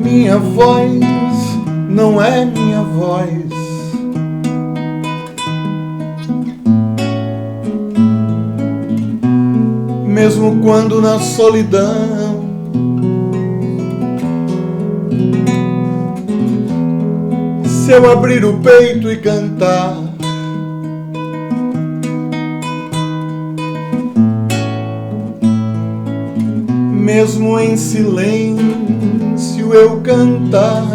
Minha voz não é minha voz. Mesmo quando na solidão se eu abrir o peito e cantar, mesmo em silêncio eu cantar,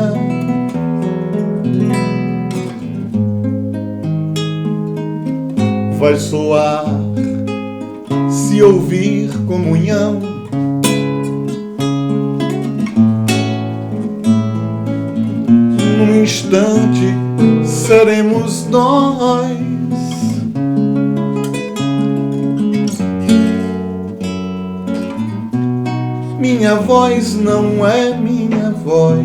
vai soar se ouvir comunhão. Num instante seremos nós. Minha voz não é minha voz.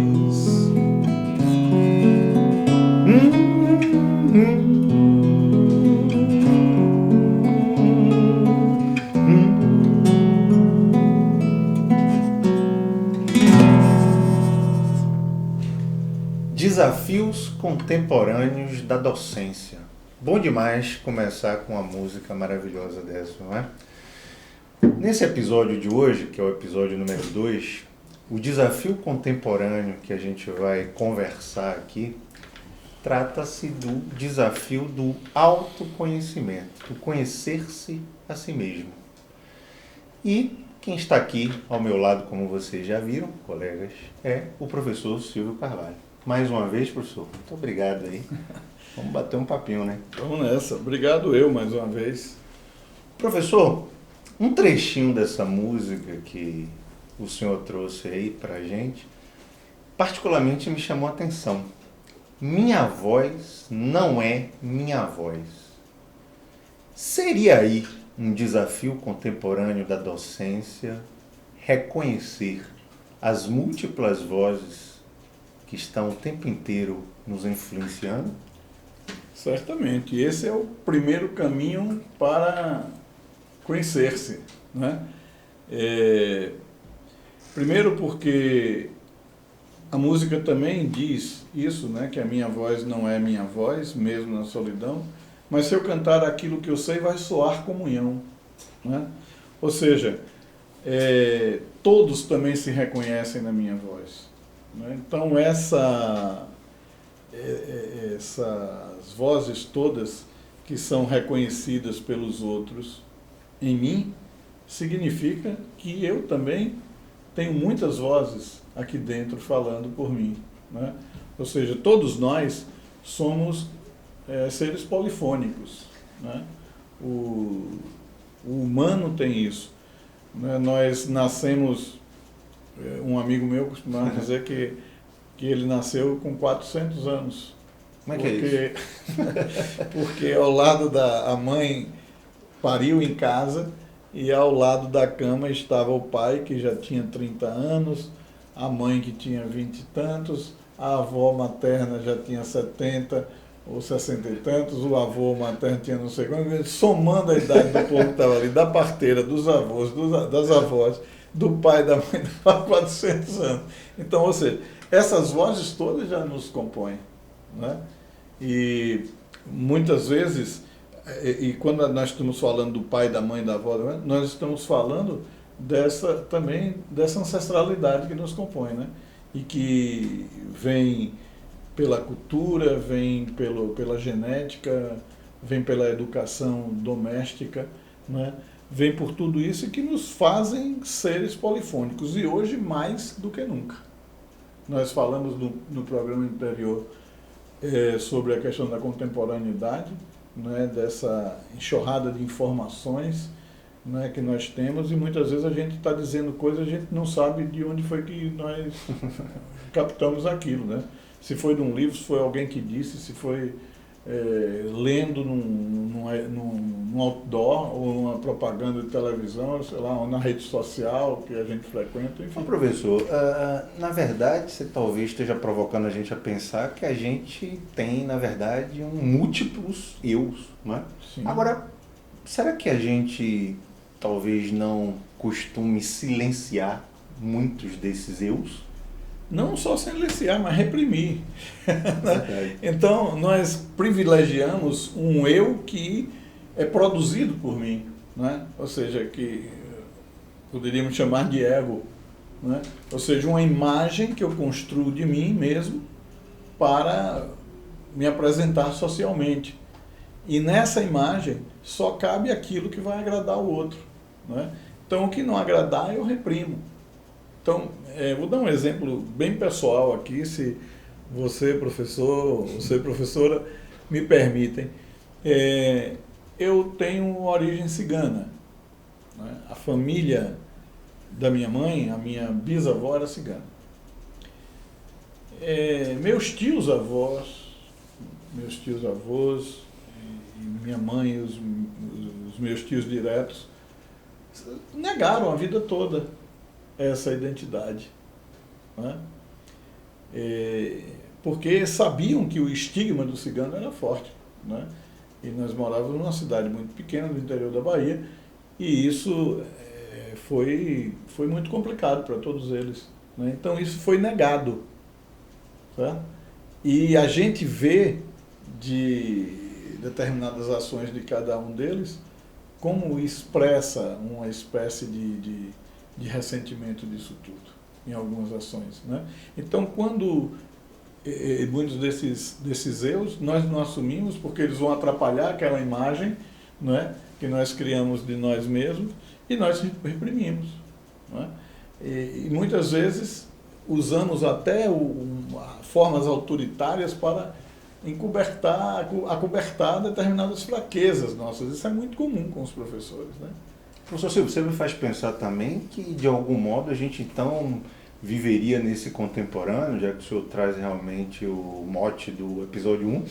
Desafios contemporâneos da docência. Bom demais começar com uma música maravilhosa dessa, não é? Nesse episódio de hoje, que é o episódio número 2, o desafio contemporâneo que a gente vai conversar aqui trata-se do desafio do autoconhecimento, do conhecer-se a si mesmo. E quem está aqui ao meu lado, como vocês já viram, colegas, é o professor Silvio Carvalho. Mais uma vez, professor, muito obrigado aí. Vamos bater um papinho, né? Vamos nessa. Obrigado eu mais uma vez. Professor, um trechinho dessa música que o senhor trouxe aí pra gente, particularmente me chamou a atenção. Minha voz não é minha voz. Seria aí um desafio contemporâneo da docência reconhecer as múltiplas vozes que estão o tempo inteiro nos influenciando? Certamente. Esse é o primeiro caminho para conhecer-se, né? Primeiro porque a música também diz isso, né? Que a minha voz não é minha voz, mesmo na solidão, mas se eu cantar aquilo que eu sei, vai soar comunhão, né? Ou seja, todos também se reconhecem na minha voz, né? Então essas vozes todas que são reconhecidas pelos outros em mim, significa que eu também tenho muitas vozes aqui dentro falando por mim, né? Ou seja, todos nós somos seres polifônicos, né? O humano tem isso, né? Nós nascemos, um amigo meu costumava dizer que ele nasceu com 400 anos. Como é que é isso? Porque ao lado a mãe pariu em casa e ao lado da cama estava o pai, que já tinha 30 anos, a mãe que tinha 20 e tantos, a avó materna já tinha 70 ou 60 e tantos, o avô materno tinha não sei quanto, somando a idade do povo que estava ali, da parteira, dos avós, das avós, do pai, da mãe, dava 400 anos. Então, ou seja, essas vozes todas já nos compõem, né? E muitas vezes, e quando nós estamos falando do pai, da mãe, da avó, nós estamos falando também dessa ancestralidade que nos compõe, né? E que vem pela cultura, vem pela genética, vem pela educação doméstica, né? Vem por tudo isso e que nos fazem seres polifônicos, e hoje mais do que nunca. Nós falamos no programa anterior sobre a questão da contemporaneidade, né, dessa enxurrada de informações, né, que nós temos, e muitas vezes a gente está dizendo coisas, a gente não sabe de onde foi que nós captamos aquilo, né? Se foi de um livro, se foi alguém que disse, se foi lendo num outdoor, ou numa propaganda de televisão, sei lá, ou na rede social que a gente frequenta, enfim. Bom, professor, na verdade, você talvez esteja provocando a gente a pensar que a gente tem, na verdade, múltiplos eus, não é? Sim. Agora, será que a gente talvez não costume silenciar muitos desses eus? não só silenciar, mas reprimir. Verdade. Então, nós privilegiamos um eu que é produzido por mim, né? Ou seja, que poderíamos chamar de ego, né? Ou seja, uma imagem que eu construo de mim mesmo para me apresentar socialmente. E nessa imagem só cabe aquilo que vai agradar o outro, né? Então, o que não agradar, eu reprimo. Então, vou dar um exemplo bem pessoal aqui, se você, professor, você, professora, me permitem. Eu tenho origem cigana, né? A família da minha mãe, a minha bisavó era cigana. Meus tios avós, e minha mãe e os meus tios diretos, negaram a vida toda essa identidade, né? Porque sabiam que o estigma do cigano era forte, né? E nós morávamos numa cidade muito pequena do interior da Bahia, e isso foi muito complicado para todos eles, né? Então isso foi negado, tá? E a gente vê de determinadas ações de cada um deles como expressa uma espécie de ressentimento disso tudo, em algumas ações, né? Então, quando muitos desses erros nós não assumimos, porque eles vão atrapalhar aquela imagem, né, que nós criamos de nós mesmos, e nós reprimimos, né? E muitas vezes usamos até formas autoritárias para acobertar determinadas fraquezas nossas. Isso é muito comum com os professores, né? Professor Silvio, você me faz pensar também que, de algum modo, a gente então viveria nesse contemporâneo, já que o senhor traz realmente o mote do episódio 1,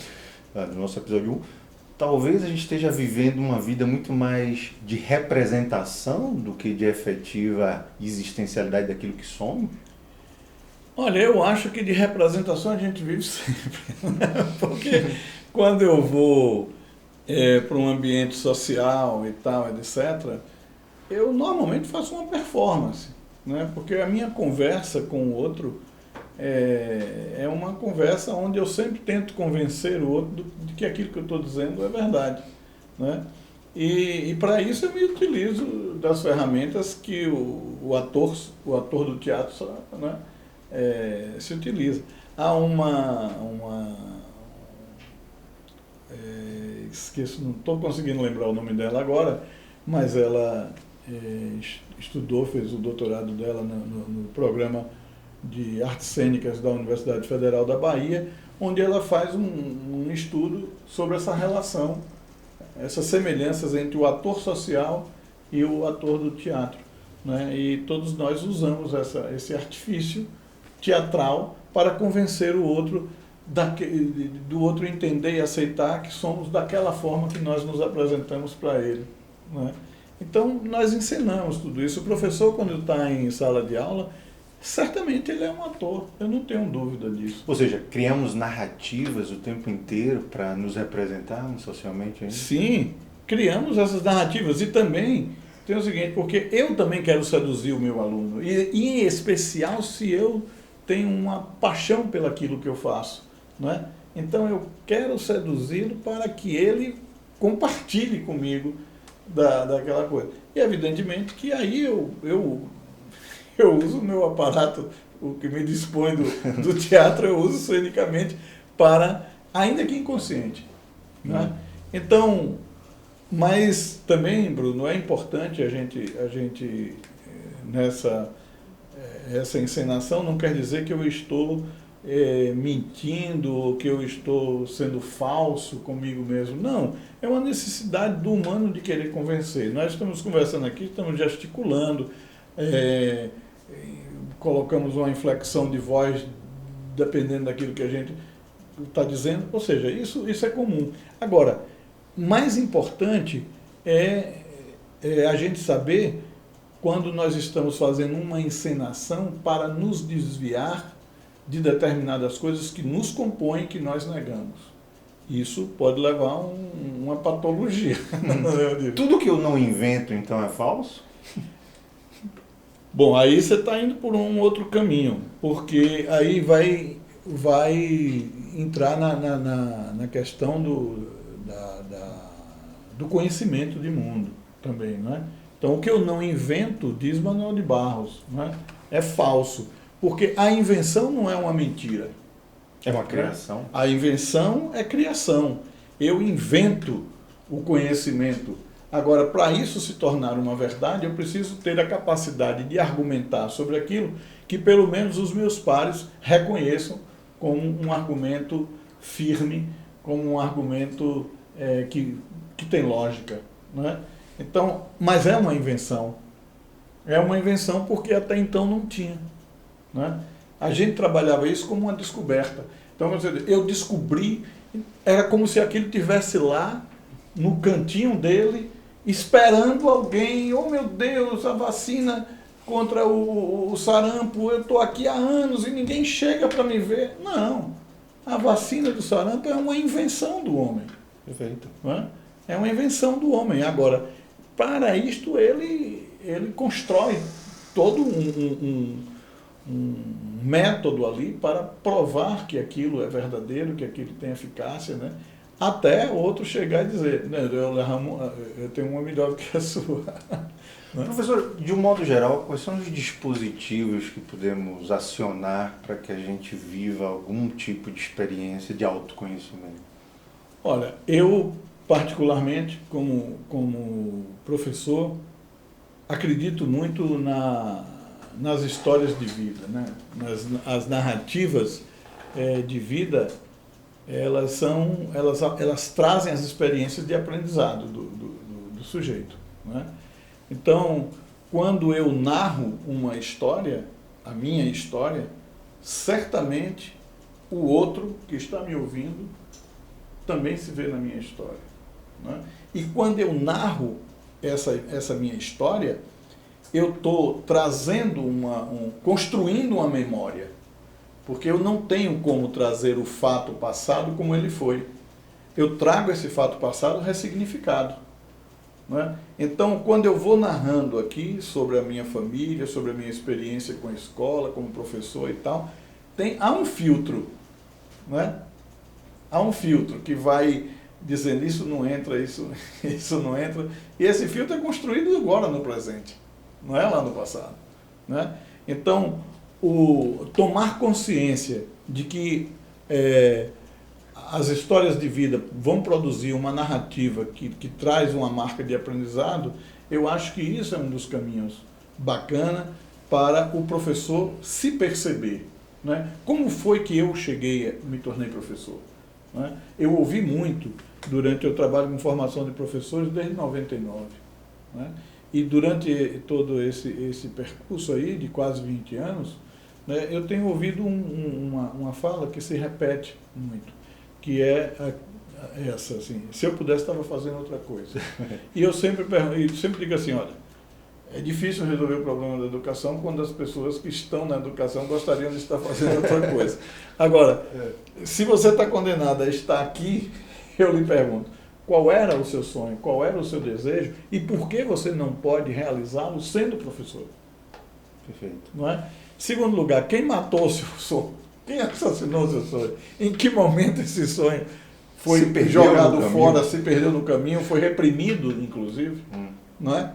do nosso episódio 1, talvez a gente esteja vivendo uma vida muito mais de representação do que de efetiva existencialidade daquilo que somos? Olha, eu acho que de representação a gente vive sempre, né? Porque quando eu vou para um ambiente social e tal, etc., eu normalmente faço uma performance, né? Porque a minha conversa com o outro é uma conversa onde eu sempre tento convencer o outro de que aquilo que eu estou dizendo é verdade, né? E para isso eu me utilizo das ferramentas que o ator do teatro, né, se utiliza. Há esqueço, não estou conseguindo lembrar o nome dela agora, mas ela estudou, fez o doutorado dela no programa de artes cênicas da Universidade Federal da Bahia, onde ela faz um estudo sobre essa relação, essas semelhanças entre o ator social e o ator do teatro, né? E todos nós usamos esse artifício teatral para convencer o outro do outro entender e aceitar que somos daquela forma que nós nos apresentamos para ele, né? Então, nós ensinamos tudo isso. O professor, quando está em sala de aula, certamente ele é um ator, eu não tenho dúvida disso. Ou seja, criamos narrativas o tempo inteiro para nos representarmos socialmente? Hein? Sim, criamos essas narrativas. E também tem o seguinte, porque eu também quero seduzir o meu aluno, e em especial se eu tenho uma paixão pelaquilo que eu faço, né? Então eu quero seduzi-lo para que ele compartilhe comigo daquela coisa. E evidentemente que aí eu uso o meu aparato, o que me dispõe do teatro, eu uso cenicamente para, ainda que inconsciente, né? Então, mas também, Bruno, é importante a gente essa encenação não quer dizer que eu estou mentindo ou que eu estou sendo falso comigo mesmo. Não, é uma necessidade do humano de querer convencer. Nós estamos conversando aqui, estamos gesticulando, colocamos uma inflexão de voz dependendo daquilo que a gente está dizendo, ou seja, isso é comum. Agora, mais importante é a gente saber quando nós estamos fazendo uma encenação para nos desviar de determinadas coisas que nos compõem, que nós negamos. Isso pode levar a uma patologia. Tudo que eu não invento, então, é falso? Bom, aí você está indo por um outro caminho, porque aí vai entrar na questão do conhecimento de mundo também, não é? Então, o que eu não invento, diz Manuel de Barros, não é falso, porque a invenção não é uma mentira. É uma criação. A invenção é criação. Eu invento o conhecimento. Agora, para isso se tornar uma verdade, eu preciso ter a capacidade de argumentar sobre aquilo que pelo menos os meus pares reconheçam como um argumento firme, como um argumento que tem lógica. Não é? Então, mas é uma invenção. É uma invenção porque até então não tinha. Não é? A gente trabalhava isso como uma descoberta. Então, eu descobri, era como se aquilo estivesse lá, no cantinho dele, esperando alguém. Oh, meu Deus, a vacina contra o sarampo, eu estou aqui há anos e ninguém chega para me ver. Não, a vacina do sarampo é uma invenção do homem. Perfeito. Não é? É uma invenção do homem. Agora, para isto, ele constrói todo um método ali para provar que aquilo é verdadeiro, que aquilo tem eficácia, né? Até outro chegar e dizer, né, eu tenho uma melhor do que a sua. Né? Professor, de um modo geral, quais são os dispositivos que podemos acionar para que a gente viva algum tipo de experiência de autoconhecimento? Olha, eu particularmente, como professor, acredito muito nas histórias de vida, né? As narrativas de vida, elas trazem as experiências de aprendizado do sujeito, né? Então, quando eu narro uma história, a minha história, certamente o outro que está me ouvindo também se vê na minha história, né? E quando eu narro essa minha história, eu estou trazendo construindo uma memória, porque eu não tenho como trazer o fato passado como ele foi. Eu trago esse fato passado ressignificado, não é? Então, quando eu vou narrando aqui sobre a minha família, sobre a minha experiência com a escola, como professor e tal, há um filtro, não é? Há um filtro que vai dizendo isso não entra, isso não entra, e esse filtro é construído agora no presente. Não é lá no passado, né? Então, tomar consciência de que as histórias de vida vão produzir uma narrativa que traz uma marca de aprendizado, eu acho que isso é um dos caminhos bacana para o professor se perceber, né? Como foi que eu me tornei professor? Né? Eu ouvi muito durante o trabalho com formação de professores desde 99, né? E durante todo esse percurso aí de quase 20 anos, né, eu tenho ouvido uma fala que se repete muito, que é essa, assim, se eu pudesse estava fazendo outra coisa. E eu sempre digo assim, olha, é difícil resolver o problema da educação quando as pessoas que estão na educação gostariam de estar fazendo outra coisa. Agora, se você está condenado a estar aqui, eu lhe pergunto, qual era o seu sonho, qual era o seu desejo e por que você não pode realizá-lo sendo professor? Perfeito. Não é? Segundo lugar, quem matou o seu sonho? Quem assassinou o seu sonho? Em que momento esse sonho foi jogado fora, se perdeu no caminho, foi reprimido, inclusive? Não é?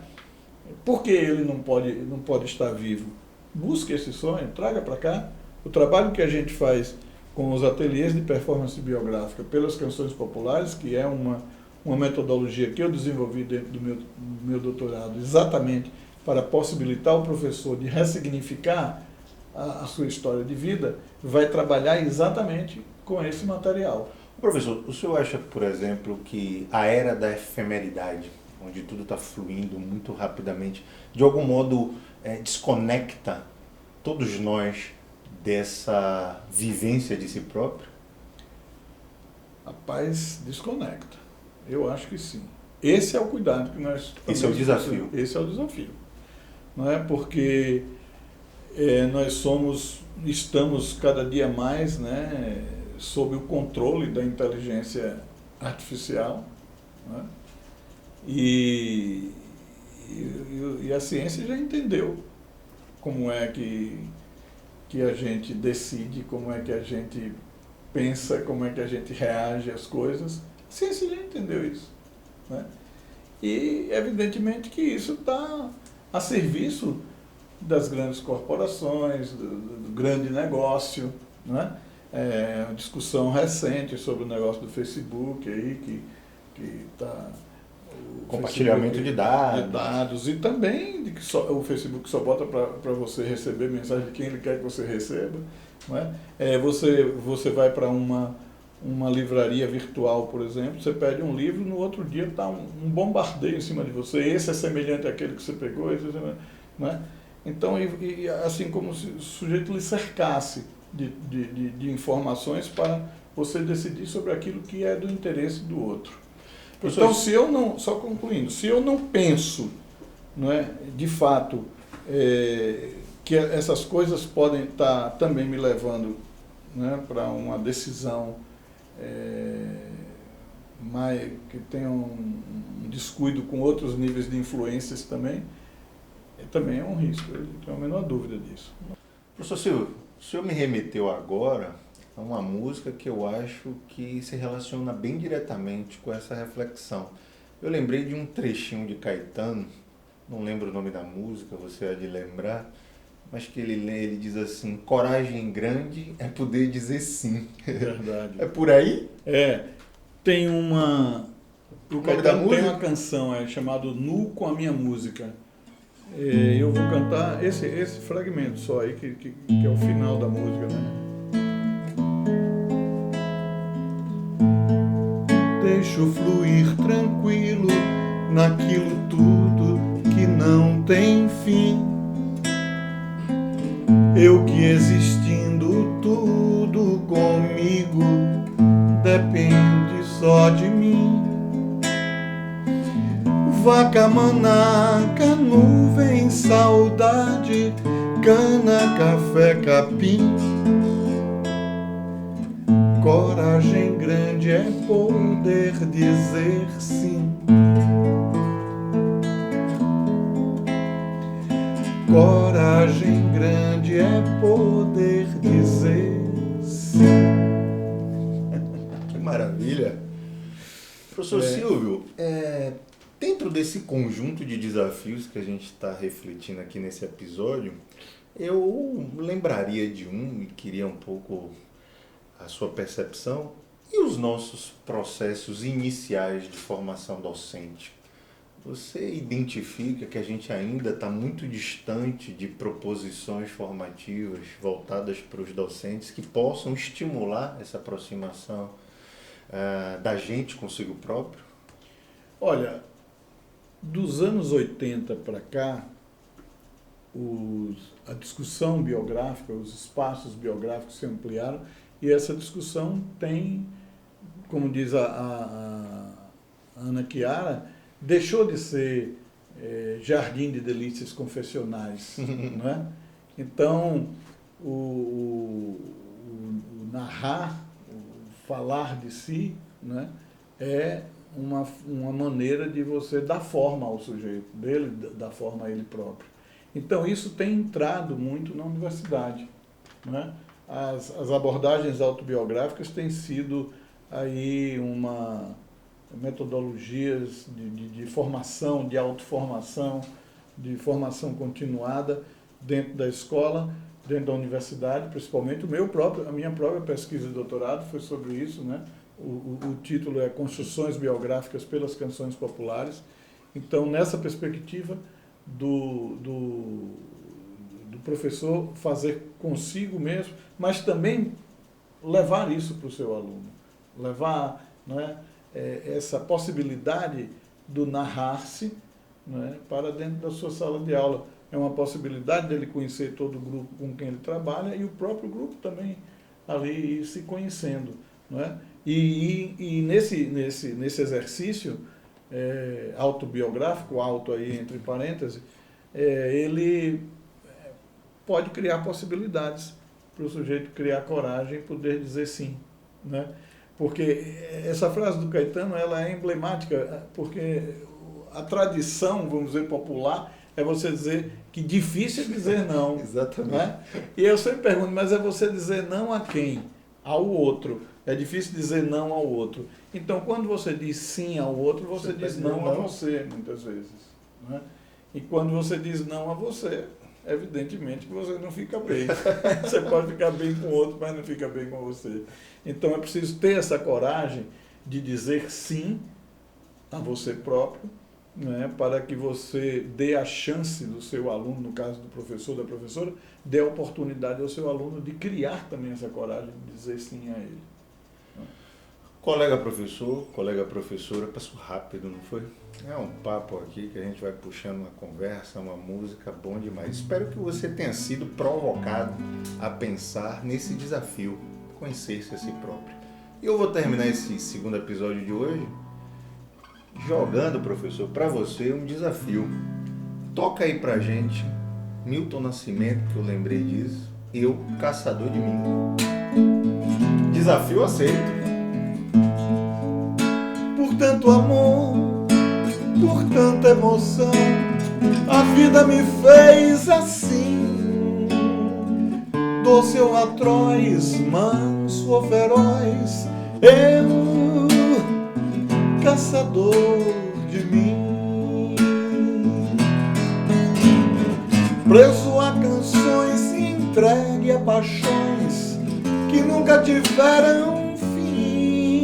Por que ele não pode estar vivo? Busque esse sonho, traga para cá. O trabalho que a gente faz com os ateliês de performance biográfica pelas canções populares, que é uma metodologia que eu desenvolvi dentro do meu doutorado, exatamente para possibilitar o professor de ressignificar a sua história de vida, vai trabalhar exatamente com esse material. Professor, o senhor acha, por exemplo, que a era da efemeridade, onde tudo está fluindo muito rapidamente, de algum modo desconecta todos nós dessa vivência de si próprio? Rapaz, desconecta. Eu acho que sim. Esse é o cuidado que nós... Esse é o desafio. Esse é o desafio. Não é? Porque nós estamos cada dia mais, né, sob o controle da inteligência artificial, né? E a ciência já entendeu como é que a gente decide, como é que a gente pensa, como é que a gente reage às coisas. A ciência já entendeu isso, né? E, evidentemente, que isso está a serviço das grandes corporações, do grande negócio, né? Uma discussão recente sobre o negócio do Facebook aí, que está... Compartilhamento de dados. E também de que o Facebook só bota para você receber mensagem de quem ele quer que você receba. Não é? Você vai para uma livraria virtual, por exemplo, você pede um livro, no outro dia está um bombardeio em cima de você. Esse é semelhante àquele que você pegou, esse é semelhante, não é? Então, assim como se o sujeito lhe cercasse de informações para você decidir sobre aquilo que é do interesse do outro. Então, só concluindo, se eu não penso, não é, de fato, que essas coisas podem estar também me levando, né, para uma decisão que tenha um descuido com outros níveis de influências também é um risco, eu não tenho a menor dúvida disso. Professor Silvio, o senhor me remeteu agora a uma música que eu acho que se relaciona bem diretamente com essa reflexão. Eu lembrei de um trechinho de Caetano, não lembro o nome da música, você há de lembrar, mas que ele diz assim: coragem grande é poder dizer sim. Verdade. É por aí? Tem uma... O Caetano tem uma canção chamada Nu com a Minha Música. Eu vou cantar esse fragmento só aí, que é o final da música, né? Deixo fluir tranquilo naquilo tudo que não tem fim. Eu que existindo tudo comigo depende só de mim. Vaca, manaca, nuvem, saudade, cana, café, capim. Coragem grande é poder dizer sim. Coragem grande é poder dizer sim. Que maravilha! Professor Silvio, dentro desse conjunto de desafios que a gente está refletindo aqui nesse episódio, eu lembraria de um e queria um pouco a sua percepção e os nossos processos iniciais de formação docente. Você identifica que a gente ainda está muito distante de proposições formativas voltadas para os docentes que possam estimular essa aproximação da gente consigo próprio? Olha, dos anos 80 para cá, a discussão biográfica, os espaços biográficos se ampliaram e essa discussão tem, como diz a Ana Chiara, deixou de ser jardim de delícias confessionais, não é? Então, o narrar, o falar de si, né, é uma maneira de você dar forma ao sujeito, dele dar forma a ele próprio. Então, isso tem entrado muito na universidade, né? As abordagens autobiográficas têm sido aí metodologias de formação, de autoformação, de formação continuada dentro da escola, dentro da universidade, principalmente. A minha própria pesquisa de doutorado foi sobre isso, né? O título é Construções Biográficas pelas Canções Populares. Então, nessa perspectiva do professor fazer consigo mesmo, mas também levar isso para o seu aluno, levar, né, essa possibilidade do narrar-se, né, para dentro da sua sala de aula. É uma possibilidade dele conhecer todo o grupo com quem ele trabalha e o próprio grupo também ali se conhecendo, né? E nesse exercício autobiográfico, auto aí entre parênteses, ele pode criar possibilidades para o sujeito criar coragem e poder dizer sim, né? Porque essa frase do Caetano, ela é emblemática, porque a tradição, vamos dizer, popular, é você dizer que difícil é dizer não. Exatamente. Né? E eu sempre pergunto, mas é você dizer não a quem? Ao outro. É difícil dizer não ao outro. Então, quando você diz sim ao outro, você diz não a você, muitas vezes. Né? E quando você diz não a você, evidentemente que você não fica bem. Você pode ficar bem com o outro, mas não fica bem com você. Então, é preciso ter essa coragem de dizer sim a você próprio, né, para que você dê a chance do seu aluno, no caso do professor, da professora, dê a oportunidade ao seu aluno de criar também essa coragem de dizer sim a ele. Colega professor, colega professora, passou rápido, não foi? É um papo aqui que a gente vai puxando uma conversa, uma música, bom demais. Espero que você tenha sido provocado a pensar nesse desafio, conhecer-se a si próprio. E eu vou terminar esse segundo episódio de hoje jogando, professor, para você um desafio. Toca aí pra gente Milton Nascimento, que eu lembrei disso, Eu, Caçador de Mim. Desafio aceito. Por tanto amor, por tanta emoção, a vida me fez assim. Doce ou atroz, manso ou feroz, eu, caçador de mim. Preso a canções e entregue a paixões que nunca tiveram fim.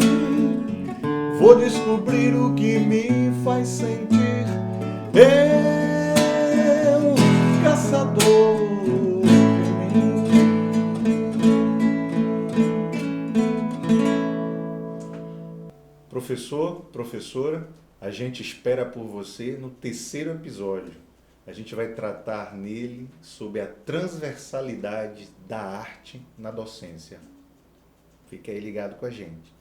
Vou descobrir o que me faz sentir, eu, caçador de mim. Professor, professora, a gente espera por você no terceiro episódio. A gente vai tratar nele sobre a transversalidade da arte na docência. Fique aí ligado com a gente.